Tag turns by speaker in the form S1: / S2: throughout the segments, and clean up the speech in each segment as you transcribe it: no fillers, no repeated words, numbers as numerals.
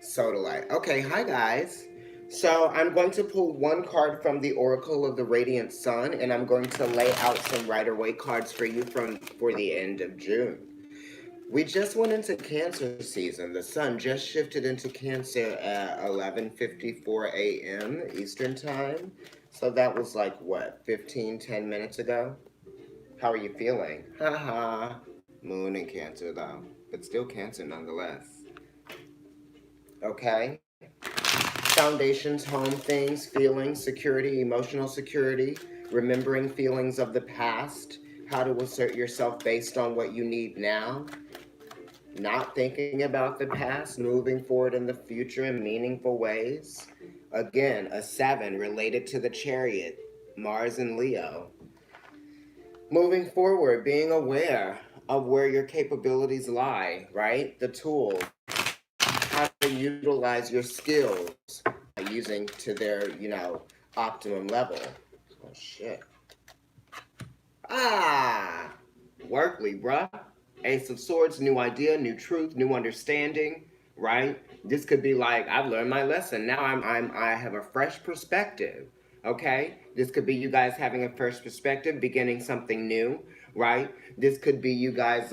S1: Sodalite. Okay, hi guys. So I'm going to pull one card from the Oracle of the Radiant Sun, and I'm going to lay out some Rider-Waite cards for you for the end of June. We just went into Cancer season. The sun just shifted into Cancer at 11:54 a.m. Eastern Time. So that was like, what, 10 minutes ago? How are you feeling? Haha. Moon in Cancer, though. But still Cancer nonetheless. Okay? Foundations, home things, feelings, security, emotional security, remembering feelings of the past, how to assert yourself based on what you need now, not thinking about the past, moving forward in the future in meaningful ways. Again, a 7 related to the chariot, Mars and Leo. Moving forward, being aware of where your capabilities lie, right? The tools, how to utilize your skills using to their, optimum level. Oh, shit. Ah! Work, Libra. Ace of Swords, new idea, new truth, new understanding, right? This could be like, I've learned my lesson. Now I have a fresh perspective. Okay? This could be you guys having a fresh perspective, beginning something new, right? This could be you guys,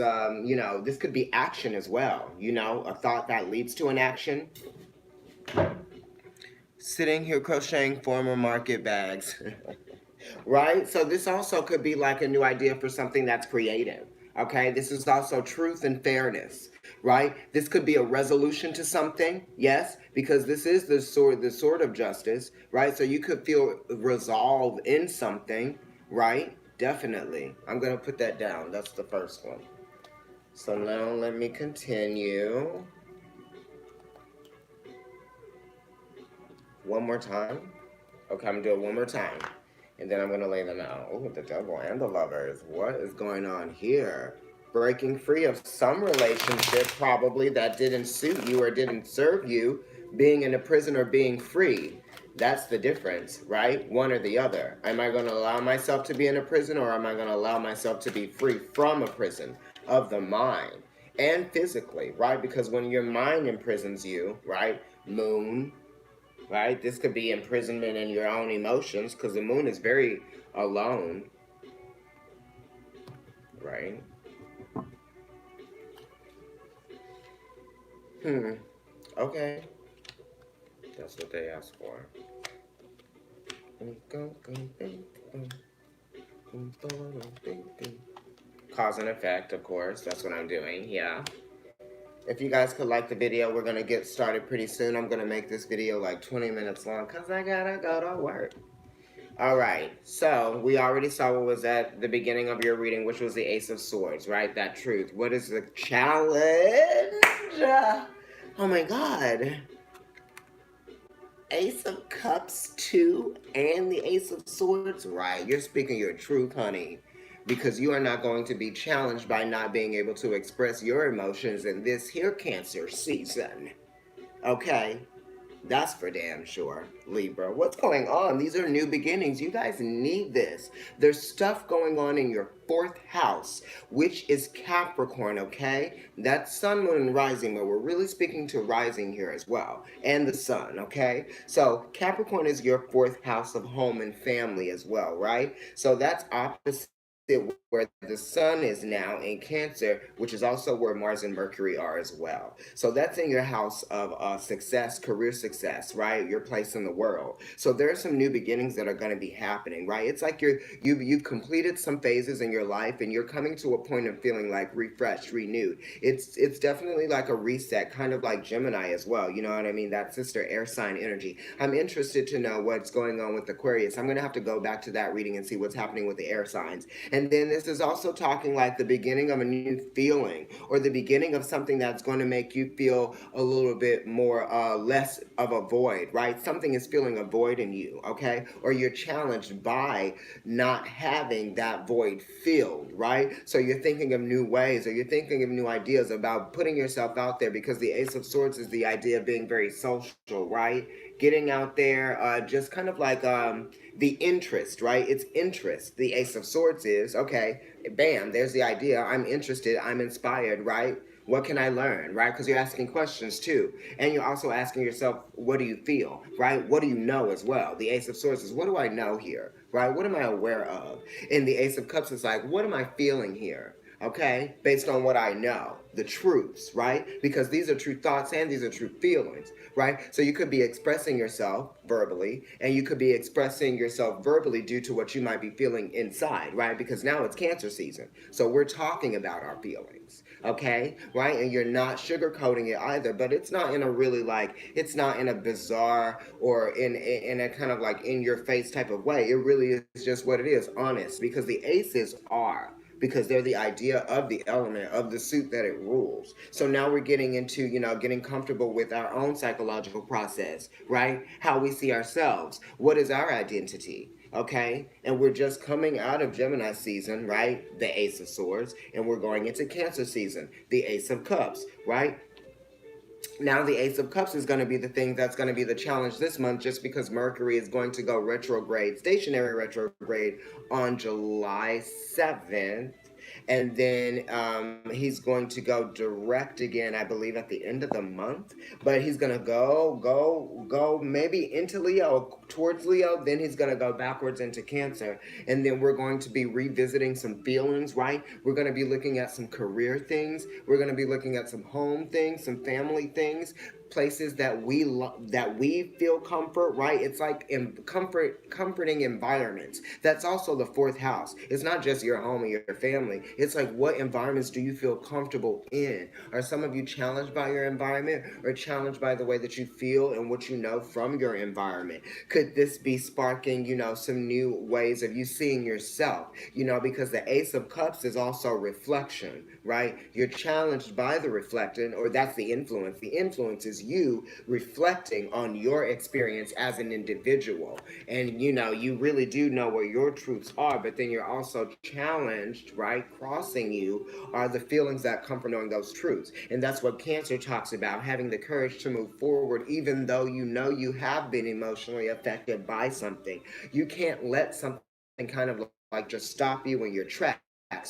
S1: this could be action as well, a thought that leads to an action. Sitting here crocheting former market bags. Right? So this also could be like a new idea for something that's creative. Okay? This is also truth and fairness, right? This could be a resolution to something, yes, because this is the sword of justice, right? So you could feel resolve in something, right? Definitely. I'm gonna put that down. That's the first one. So now let me continue. One more time. Okay, I'm gonna do it one more time. And then I'm going to lay them out. Oh, the devil and the lovers. What is going on here? Breaking free of some relationship probably that didn't suit you or didn't serve you. Being in a prison or being free. That's the difference, right? One or the other. Am I going to allow myself to be in a prison, or am I going to allow myself to be free from a prison of the mind and physically, right? Because when your mind imprisons you, right? Moon, right? This could be imprisonment in your own emotions, because the moon is very alone, right? Okay. That's what they asked for. Cause and effect, of course. That's what I'm doing, yeah. If you guys could like the video, we're going to get started pretty soon. I'm going to make this video like 20 minutes long because I gotta go to work. All right, so we already saw what was at the beginning of your reading, which was the Ace of Swords, right? That truth. What is the challenge? Oh my God. Ace of Cups 2 and the Ace of Swords? Right, you're speaking your truth, honey. Because you are not going to be challenged by not being able to express your emotions in this here Cancer season. Okay? That's for damn sure, Libra. What's going on? These are new beginnings. You guys need this. There's stuff going on in your 4th house, which is Capricorn, okay? That's Sun, Moon, and Rising, but we're really speaking to Rising here as well, and the Sun, okay? So Capricorn is your 4th house of home and family as well, right? So that's opposite where the sun is now in Cancer, which is also where Mars and Mercury are as well. So that's in your house of success, career success, right? Your place in the world. So there are some new beginnings that are going to be happening, right? It's like you've completed some phases in your life, and you're coming to a point of feeling like refreshed, renewed. It's definitely like a reset, kind of like Gemini as well. You know what I mean? That sister air sign energy. I'm interested to know what's going on with Aquarius. I'm going to have to go back to that reading and see what's happening with the air signs. And then this is also talking like the beginning of a new feeling, or the beginning of something that's going to make you feel a little bit more less of a void, right? Something is feeling a void in you, okay? Or you're challenged by not having that void filled, right? So you're thinking of new ways, or you're thinking of new ideas about putting yourself out there, because the Ace of Swords is the idea of being very social, right? Getting out there, just kind of like the interest, right? It's interest. The Ace of Swords is, okay, bam, there's the idea. I'm interested, I'm inspired, right? What can I learn, right? Because you're asking questions too. And you're also asking yourself, what do you feel, right? What do you know as well? The Ace of Swords is, what do I know here, right? What am I aware of? And the Ace of Cups is like, what am I feeling here? Okay, based on what I know, the truths, right? Because these are true thoughts and these are true feelings, right? So you could be expressing yourself verbally, and you could be expressing yourself verbally due to what you might be feeling inside, right? Because now it's Cancer season, so we're talking about our feelings, okay, right? And you're not sugarcoating it either, but it's not in a really like, it's not in a bizarre or in a kind of like in your face type of way. It really is just what it is, honest, because the aces are, because they're the idea of the element of the suit that it rules. So now we're getting into, getting comfortable with our own psychological process, right? How we see ourselves. What is our identity? Okay? And we're just coming out of Gemini season, right? The Ace of Swords, and we're going into Cancer season, the Ace of Cups, right? Now the Ace of Cups is going to be the thing that's going to be the challenge this month, just because Mercury is going to go retrograde, stationary retrograde, on July 7th. And then he's going to go direct again, I believe, at the end of the month. But he's going to go maybe into Leo, towards Leo. Then he's going to go backwards into Cancer. And then we're going to be revisiting some feelings, right? We're going to be looking at some career things. We're going to be looking at some home things, some family things, places that we feel comfort, right? It's like in comforting environments. That's also the fourth house. It's not just your home and your family. It's like, what environments do you feel comfortable in? Are some of you challenged by your environment, or challenged by the way that you feel and what you know from your environment? Could this be sparking, some new ways of you seeing yourself? Because the Ace of Cups is also reflection, right? You're challenged by the reflecting, or that's the influence. The influence is you reflecting on your experience as an individual. And you really do know where your truths are, but then you're also challenged, right? Crossing you are the feelings that come from knowing those truths. And that's what Cancer talks about, having the courage to move forward, even though you have been emotionally affected by something. You can't let something kind of like just stop you in your tracks.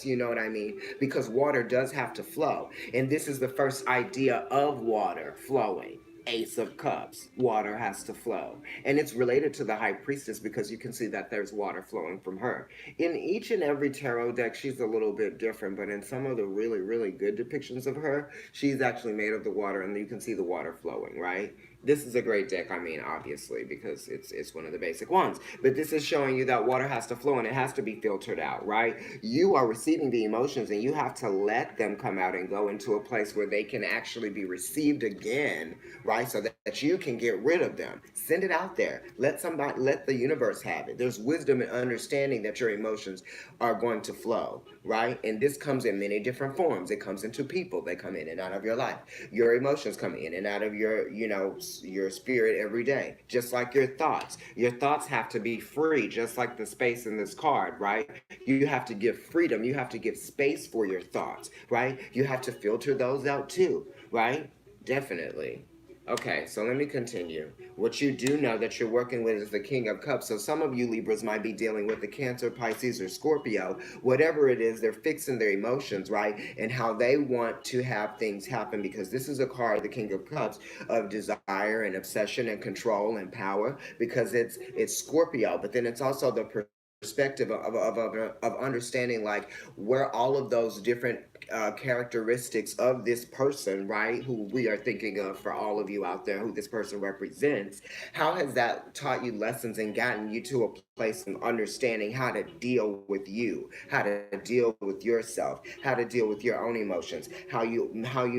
S1: You know what I mean? Because water does have to flow. And this is the first idea of water flowing. Ace of Cups. Water has to flow. And it's related to the High Priestess, because you can see that there's water flowing from her. In each and every tarot deck, she's a little bit different, but in some of the really, really good depictions of her, she's actually made of the water, and you can see the water flowing, right? This is a great deck, I mean, obviously, because it's one of the basic ones. But this is showing you that water has to flow and it has to be filtered out, right? You are receiving the emotions, and you have to let them come out and go into a place where they can actually be received again, right? So that you can get rid of them. Send it out there. Let the universe have it. There's wisdom and understanding that your emotions are going to flow, right? And this comes in many different forms. It comes into people. They come in and out of your life. Your emotions come in and out of your spirit every day, just like your thoughts. Your thoughts have to be free, just like the space in this card, right? You have to give freedom. You have to give space for your thoughts, right? You have to filter those out too, right? Definitely. Okay, so let me continue. What you do know that you're working with is the King of Cups. So some of you Libras might be dealing with the Cancer, Pisces, or Scorpio. Whatever it is, they're fixing their emotions, right? And how they want to have things happen, because this is a card, the King of Cups, of desire and obsession and control and power, because it's Scorpio, but then it's also the perspective of understanding like where all of those different characteristics of this person, right, who we are thinking of for all of you out there, who this person represents. How has that taught you lessons and gotten you to a place of understanding how to deal with you, how to deal with yourself, how to deal with your own emotions, how you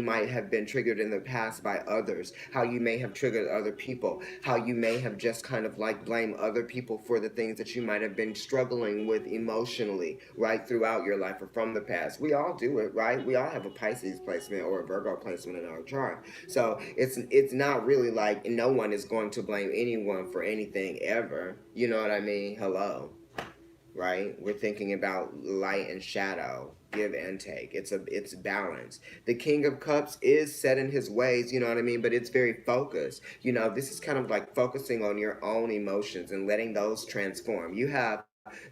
S1: might have been triggered in the past by others, how you may have triggered other people, how you may have just kind of like blame other people for the things that you might have been struggling with emotionally, right, throughout your life or from the past. We all do it, right? We all have a Pisces placement or a Virgo placement in our chart. So it's not really like no one is going to blame anyone for anything ever. You know what I mean? Hello. Right? We're thinking about light and shadow, give and take. It's balance. The King of Cups is set in his ways, you know what I mean? But it's very focused. This is kind of like focusing on your own emotions and letting those transform. You have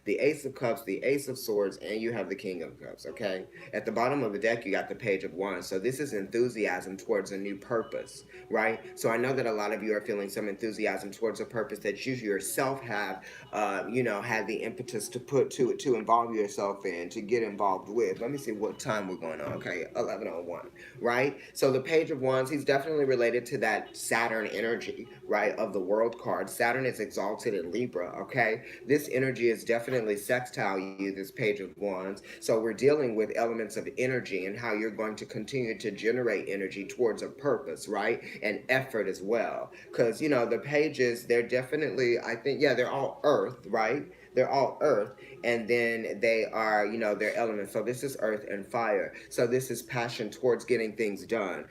S1: the Ace of Cups, the Ace of Swords, and you have the King of Cups, okay? At the bottom of the deck, you got the Page of Wands. So this is enthusiasm towards a new purpose, right? So I know that a lot of you are feeling some enthusiasm towards a purpose that you yourself have, had the impetus to put to involve yourself in, to get involved with. Let me see what time we're going on. Okay, 11:01, right? So the Page of Wands, he's definitely related to that Saturn energy, right, of the World card. Saturn is exalted in Libra, okay? This energy is definitely sextile you, this Page of Wands. So we're dealing with elements of energy and how you're going to continue to generate energy towards a purpose, right? And effort as well. Because, the pages, they're definitely, I think, yeah, they're all earth, right? They're all earth, and then they are, their elements. So this is earth and fire. So this is passion towards getting things done,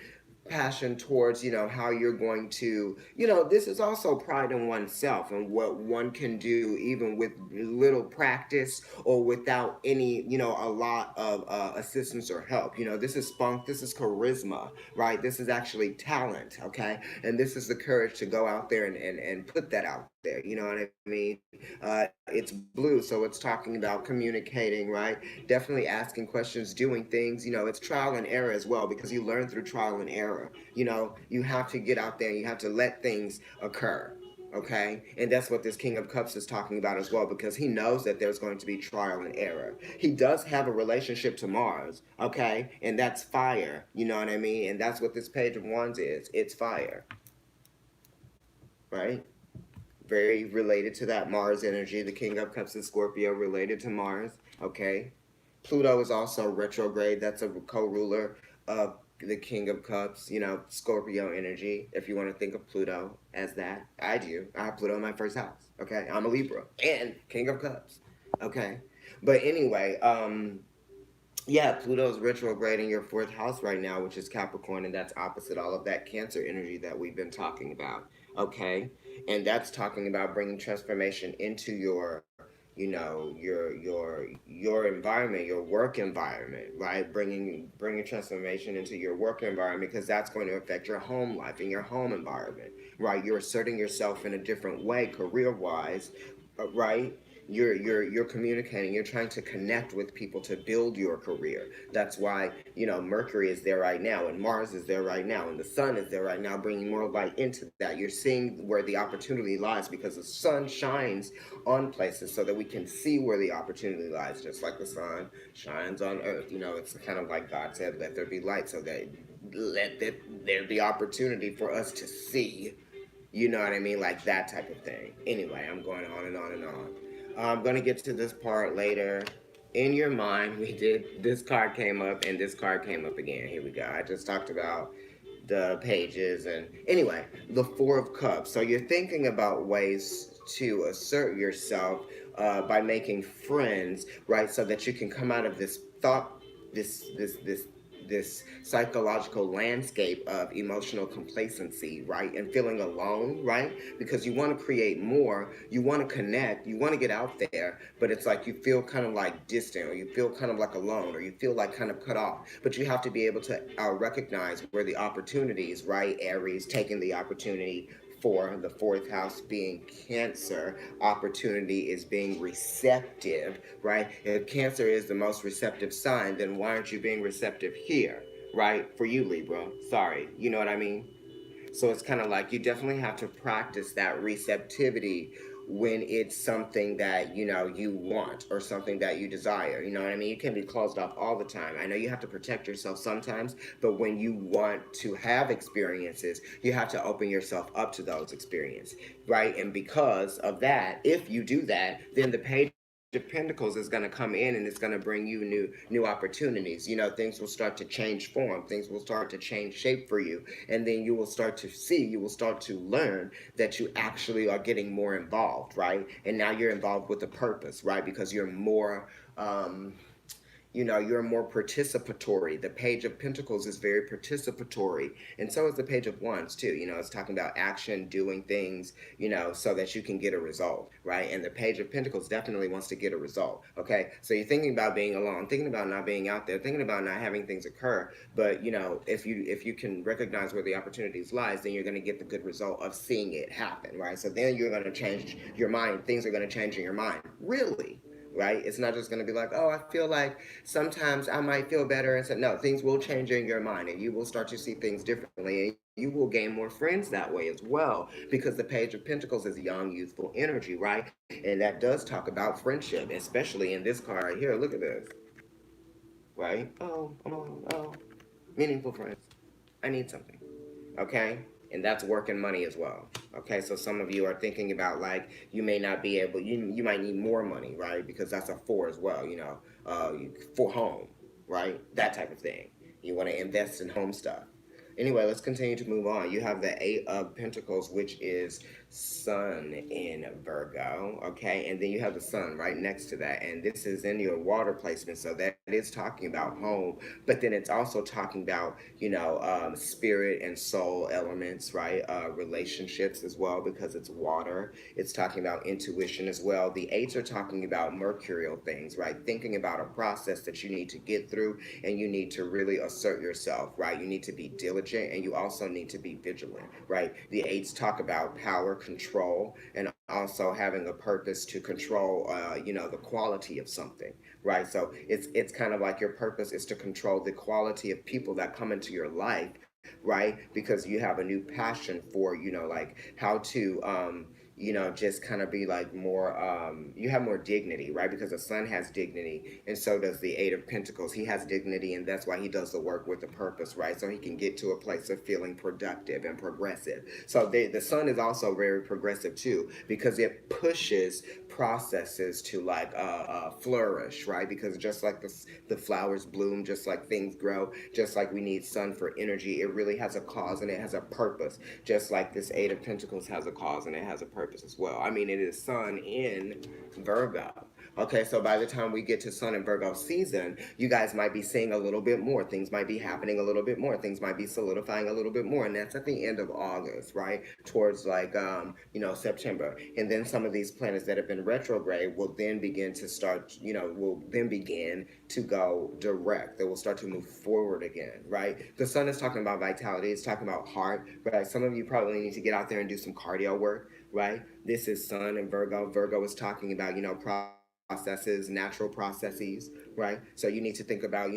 S1: passion towards how you're going to this is also pride in oneself and what one can do even with little practice or without any a lot of assistance or help. This is spunk, this is charisma, right? This is actually talent, okay? And this is the courage to go out there and put that out there, you know what I mean? It's blue, so it's talking about communicating, right? Definitely asking questions, doing things. It's trial and error as well, because you learn through trial and error. You have to get out there and you have to let things occur. Okay, and that's what this King of Cups is talking about as well, because he knows that there's going to be trial and error. He does have a relationship to Mars, okay, and that's fire. You know what I mean? And that's what this Page of Wands is. It's fire, right? Very related to that Mars energy. The King of Cups is Scorpio, related to Mars. Okay. Pluto is also retrograde. That's a co-ruler of the King of Cups, Scorpio energy, if you want to think of Pluto as that. I do. I have Pluto in my first house. Okay. I'm a Libra and King of Cups. Okay. But anyway, yeah, Pluto's retrograde in your fourth house right now, which is Capricorn, and that's opposite all of that Cancer energy that we've been talking about. Okay, and that's talking about bringing transformation into your, your environment, your work environment, right? Bringing transformation into your work environment, because that's going to affect your home life and your home environment, right? You're asserting yourself in a different way, career wise, right? You're communicating, you're trying to connect with people to build your career. That's why Mercury is there right now, and Mars is there right now, and the sun is there right now, bringing more light into that. You're seeing where the opportunity lies, because the sun shines on places so that we can see where the opportunity lies, just like the sun shines on earth. It's kind of like God said, let there be light, so that there be opportunity for us to see. You know what I mean? Like that type of thing. Anyway, I'm going on and on and on. I'm going to get to this part later. In your mind, we did, this card came up and this card came up again. Here we go. I just talked about the pages. And anyway, the Four of Cups. So you're thinking about ways to assert yourself by making friends, right? So that you can come out of this thought, this psychological landscape of emotional complacency, right? And feeling alone, right? Because you want to create more, you want to connect, you want to get out there, but it's like you feel kind of like distant, or you feel kind of like alone, or you feel like kind of cut off. But you have to be able to recognize where the opportunities, right? Aries taking the opportunity for the fourth house being Cancer, opportunity is being receptive, right? If Cancer is the most receptive sign, then why aren't you being receptive here, right? For you, Libra. Sorry. You know what I mean? So it's kind of like you definitely have to practice that receptivity when it's something that you want, or something that you desire. You know what I mean? You can be closed off all the time. I know you have to protect yourself sometimes, but when you want to have experiences, you have to open yourself up to those experiences, right? And because of that, if you do that, then the Page of Pentacles is going to come in and it's going to bring you new opportunities. Things will start to change form, things will start to change shape for you, and then you will start to learn that you actually are getting more involved, right? And now you're involved with a purpose, right? Because you're more You're more participatory. The Page of Pentacles is very participatory, and so is the Page of Wands too. It's talking about action, doing things, so that you can get a result, right? And the Page of Pentacles definitely wants to get a result. Okay, so you're thinking about being alone, thinking about not being out there, thinking about not having things occur. But if you can recognize where the opportunities lies, then you're going to get the good result of seeing it happen, right? So then you're going to change your mind. Things are going to change in your mind, really, right? It's not just going to be like, oh, I feel like sometimes I might feel better. And so, no, things will change in your mind and you will start to see things differently. And you will gain more friends that way as well, because the Page of Pentacles is young, youthful energy, right? And that does talk about friendship, especially in this card right here. Look at this, right? Oh, meaningful friends. I need something. Okay, and that's work and money as well. Okay, so some of you are thinking about, like, you may not be able, you might need more money, right? Because that's a four as well, for home, right? That type of thing. You want to invest in home stuff. Anyway, let's continue to move on. You have the Eight of Pentacles, which is Sun in Virgo, okay? And then you have the Sun right next to that. And this is in your water placement, so that is talking about home. But then it's also talking about, spirit and soul elements, right? Relationships as well, because it's water. It's talking about intuition as well. The eights are talking about mercurial things, right? Thinking about a process that you need to get through, and you need to really assert yourself, right? You need to be diligent, and you also need to be vigilant, right? The eights talk about power, control, and also having a purpose to control, the quality of something, right? So it's kind of like your purpose is to control the quality of people that come into your life, right? Because you have a new passion for, like how to, just kind of be like more, you have more dignity, right? Because the Sun has dignity, and so does the Eight of Pentacles. He has dignity, and that's why he does the work with a purpose, right? So he can get to a place of feeling productive and progressive. So the Sun is also very progressive too, because it pushes processes to, like, flourish, right? Because just like the flowers bloom, just like things grow, just like we need sun for energy, it really has a cause and it has a purpose. Just like this Eight of Pentacles has a cause and it has a purpose as well. I mean, it is Sun in Virgo. Okay, so by the time we get to Sun and Virgo season, you guys might be seeing a little bit more. Things might be happening a little bit more. Things might be solidifying a little bit more. And that's at the end of August, right? Towards, like, September. And then some of these planets that have been retrograde will then begin to start, will then begin to go direct. They will start to move forward again, right? The Sun is talking about vitality. It's talking about heart, right? Some of you probably need to get out there and do some cardio work, right? This is Sun and Virgo. Virgo is talking about, processes, natural processes, right? So you need to think about,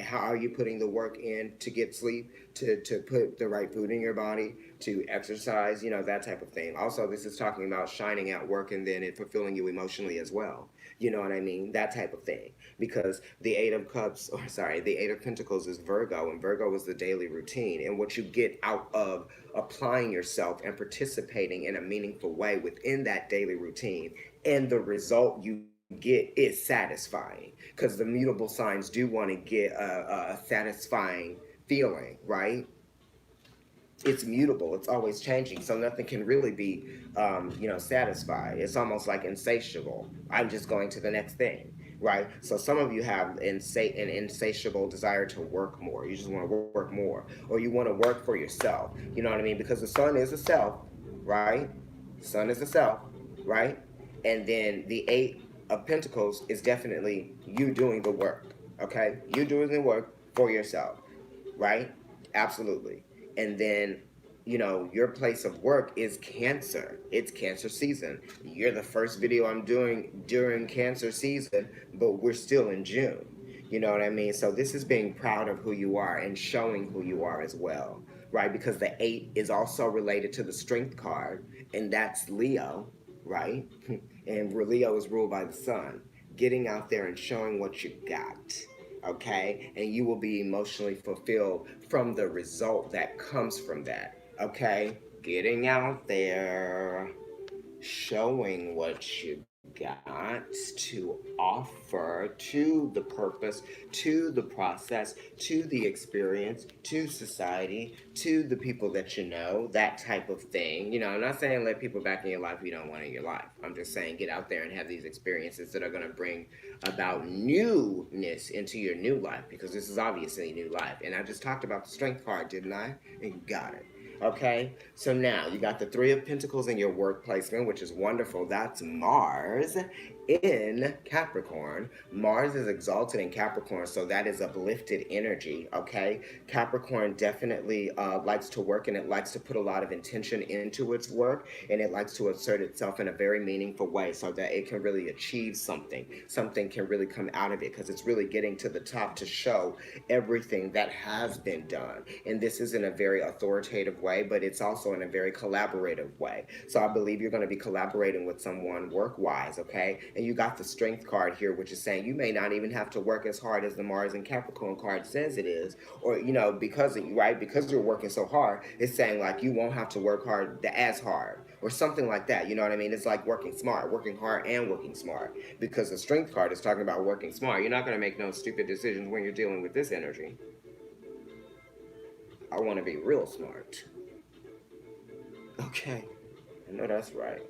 S1: how are you putting the work in to get sleep, to put the right food in your body, to exercise, that type of thing. Also, this is talking about shining at work and then it fulfilling you emotionally as well. You know what I mean? That type of thing. Because the Eight of Cups, or sorry, the Eight of Pentacles is Virgo, and Virgo is the daily routine. And what you get out of applying yourself and participating in a meaningful way within that daily routine, and the result you get is satisfying, because the mutable signs do want to get a satisfying feeling, right? It's mutable, it's always changing, so nothing can really be, satisfied. It's almost like insatiable. I'm just going to the next thing, right? So some of you have an insatiable desire to work more. You just want to work more, or you want to work for yourself. You know what I mean? Because the Sun is a self, right? Sun is a self, right? And then the Eight of Pentacles is definitely you doing the work. Okay, you doing the work for yourself, right? Absolutely. And then, your place of work is Cancer. It's Cancer season. You're the first video I'm doing during Cancer season, but we're still in June. You know what I mean? So this is being proud of who you are and showing who you are as well, right? Because the eight is also related to the Strength card, and that's Leo, right? And Leo is ruled by the Sun. Getting out there and showing what you got, okay? And you will be emotionally fulfilled from the result that comes from that, okay? Getting out there, showing what you got to offer to the purpose, to the process, to the experience, to society, to the people that you know, that type of thing. You know, I'm not saying let people back in your life you don't want in your life. I'm just saying get out there and have these experiences that are going to bring about newness into your new life, because this is obviously a new life. And I just talked about the strength card, didn't I? And you got it. Okay, so now you got the Three of Pentacles in your work placement, which is wonderful. That's Mars in Capricorn. Mars is exalted in Capricorn, so that is uplifted energy. Okay, Capricorn definitely likes to work, and it likes to put a lot of intention into its work, and it likes to assert itself in a very meaningful way so that it can really achieve something. Something can really come out of it because it's really getting to the top to show everything that has been done. And this is in a very authoritative way, but it's also in a very collaborative way. So I believe you're going to be collaborating with someone work-wise, okay? And you got the Strength card here, which is saying you may not even have to work as hard as the Mars and Capricorn card says it is, or, you know, because of you, right? Because you're working so hard, it's saying like you won't have to work hard as hard or something like that. You know what I mean? It's like working smart, working hard and working smart, because the Strength card is talking about working smart. You're not going to make no stupid decisions when you're dealing with this energy. I want to be real smart. Okay, I know that's right.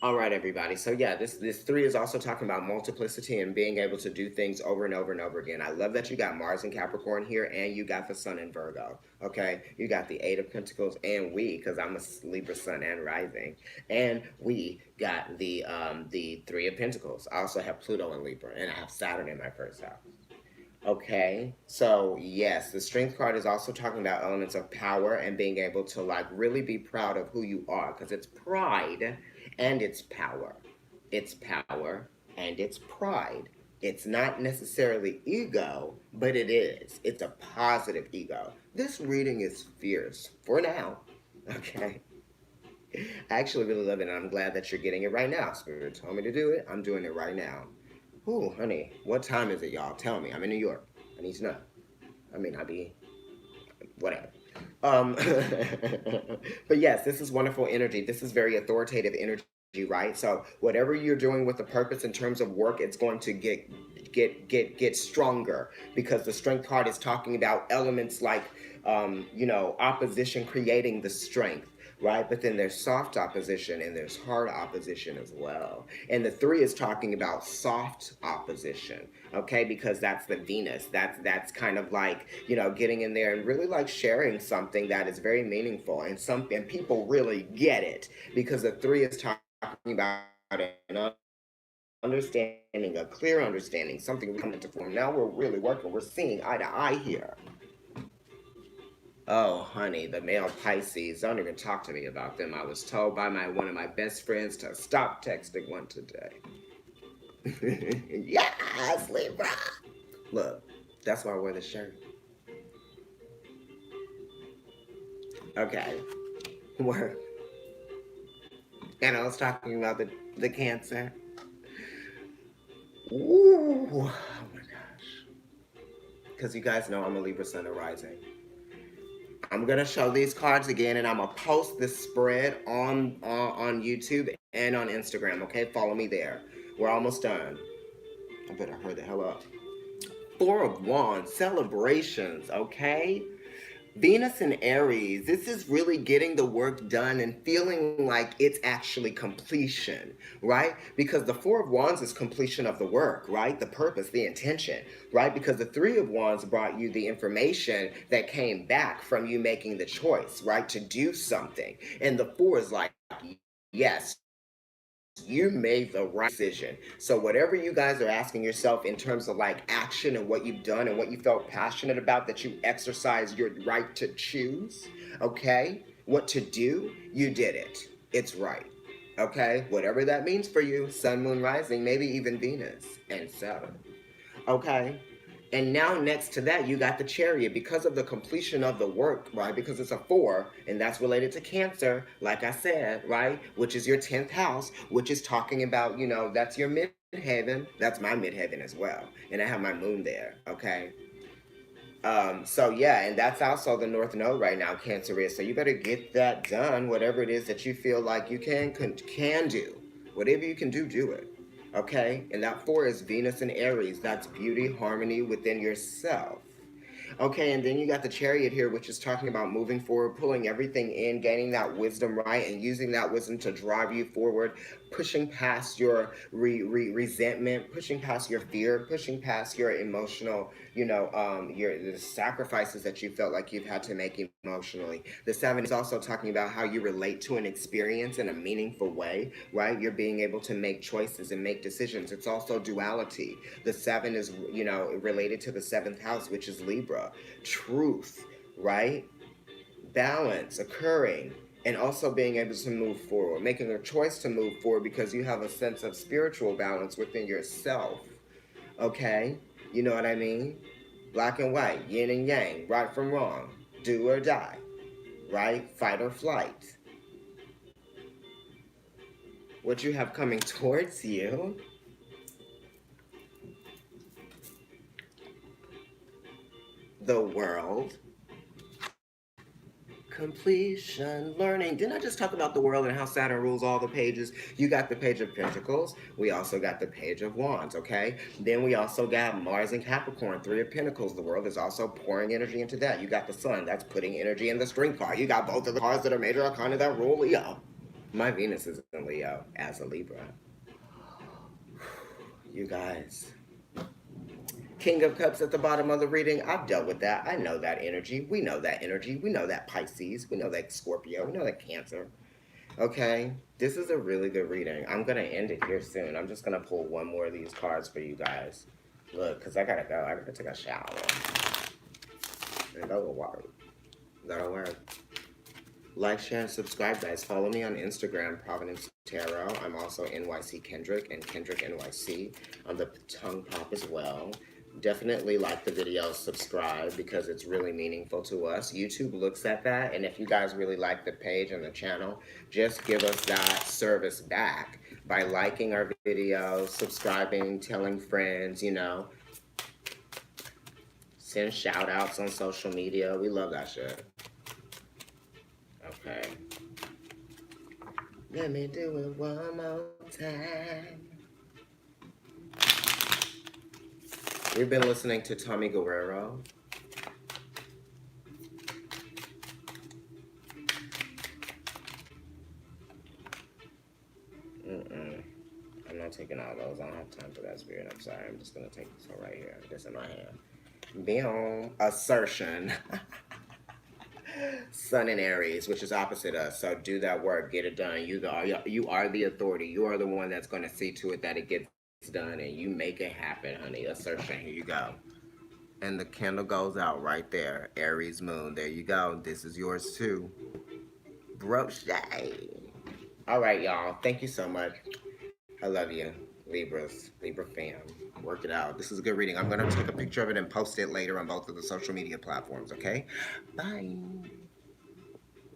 S1: All right, everybody. So yeah, this three is also talking about multiplicity and being able to do things over and over and over again. I love that you got Mars and Capricorn here, and you got the Sun in Virgo. Okay, you got the Eight of Pentacles, and because I'm a Libra Sun and Rising, and we got the Three of Pentacles. I also have Pluto in Libra, and I have Saturn in my first house. Okay, so yes, the Strength card is also talking about elements of power and being able to like really be proud of who you are, because it's pride and it's power. It's power and it's pride. It's not necessarily ego, but it is. It's a positive ego. This reading is fierce for now. Okay. I actually really love it, and I'm glad that you're getting it right now. Spirit told me to do it. I'm doing it right now. Ooh, honey, what time is it, y'all? Tell me. I'm in New York. I need to know. I mean, I'll be whatever. Um, but yes, this is wonderful energy. This is very authoritative energy, right? So whatever you're doing with the purpose in terms of work, it's going to get stronger, because the Strength card is talking about elements like opposition creating the strength, right? But then there's soft opposition and there's hard opposition as well. And the three is talking about soft opposition, okay? Because that's the Venus. That's kind of like, getting in there and really like sharing something that is very meaningful, and people really get it, because the three is talking about an understanding, a clear understanding, something coming to form. Now we're really working. We're seeing eye to eye here. Oh, honey, the male Pisces. Don't even talk to me about them. I was told by one of my best friends to stop texting one today. Yes, Libra. Look, that's why I wear the shirt. Okay. Work. And I was talking about the Cancer. Ooh, oh my gosh. Because you guys know I'm a Libra Sun rising. I'm gonna show these cards again, and I'm gonna post this spread on YouTube and on Instagram. Okay, follow me there. We're almost done. I better hurry the hell up. Four of Wands, celebrations. Okay, Venus and Aries, this is really getting the work done and feeling like it's actually completion, right? Because the Four of Wands is completion of the work, right? The purpose, the intention, right? Because the Three of Wands brought you the information that came back from you making the choice, right? To do something. And the Four is like, yes, you made the right decision. So whatever you guys are asking yourself in terms of like action and what you've done and what you felt passionate about, that you exercise your right to choose, okay? What to do, you did it. It's right. Okay? Whatever that means for you, sun, moon, rising, maybe even Venus and Saturn. Okay? And now next to that, you got the Chariot, because of the completion of the work, right? Because it's a four, and that's related to Cancer, like I said, right? Which is your 10th house, which is talking about, that's your midheaven. That's my midheaven as well. And I have my moon there, okay? So yeah, and that's also the North Node right now, Cancer is. So you better get that done, whatever it is that you feel like you can do. Whatever you can do, do it. Okay? And that 4 is Venus and Aries. That's beauty, harmony within yourself. Okay, and then you got the Chariot here, which is talking about moving forward, pulling everything in, gaining that wisdom, right, and using that wisdom to drive you forward, pushing past your resentment, pushing past your fear, pushing past your emotional, your the sacrifices that you felt like you've had to make emotionally. The 7 is also talking about how you relate to an experience in a meaningful way, right? You're being able to make choices and make decisions. It's also duality. The 7 is, related to the 7th house, which is Libra. Truth, right? Balance occurring, and also being able to move forward, making a choice to move forward because you have a sense of spiritual balance within yourself. Okay? You know what I mean? Black and white, yin and yang, right from wrong, do or die, right? Fight or flight. What you have coming towards you, the world, completion, learning. Didn't I just talk about the world and how Saturn rules all the pages? You got the Page of Pentacles. We also got the Page of Wands, okay? Then we also got Mars and Capricorn, 3 of Pentacles. The world is also pouring energy into that. You got the Sun. That's putting energy in the Strength card. You got both of the cards that are major arcana that rule Leo. My Venus is in Leo as a Libra. You guys. King of Cups at the bottom of the reading. I've dealt with that. I know that energy. We know that energy. We know that Pisces. We know that Scorpio. We know that Cancer. Okay? This is a really good reading. I'm going to end it here soon. I'm just going to pull one more of these cards for you guys. Look, because I got to go. I got to take a shower. And go to work. That'll work. Like, share, and subscribe, guys. Follow me on Instagram, Providence Tarot. I'm also NYC Kendrick and Kendrick NYC on the Tongue Pop as well. Definitely like the video, subscribe, because it's really meaningful to us. YouTube looks at that, and if you guys really like the page and the channel, just give us that service back by liking our videos, subscribing, telling friends, send shout outs on social media. We love that shit. Okay. Let me do it one more time. We've been listening to Tommy Guerrero. I'm not taking all those. I don't have time for that, Spirit. I'm sorry. I'm just going to take this one right here. This in my hand. Bam. Assertion. Sun in Aries, which is opposite us. So do that work. Get it done. You are the authority. You are the one that's going to see to it that it gets done, and you make it happen, honey. Assertion. Here you go. And the candle goes out right there. Aries moon. There you go. This is yours too. Brochet. All right, y'all. Thank you so much. I love you. Libras. Libra fam. Work it out. This is a good reading. I'm going to take a picture of it and post it later on both of the social media platforms, okay? Bye.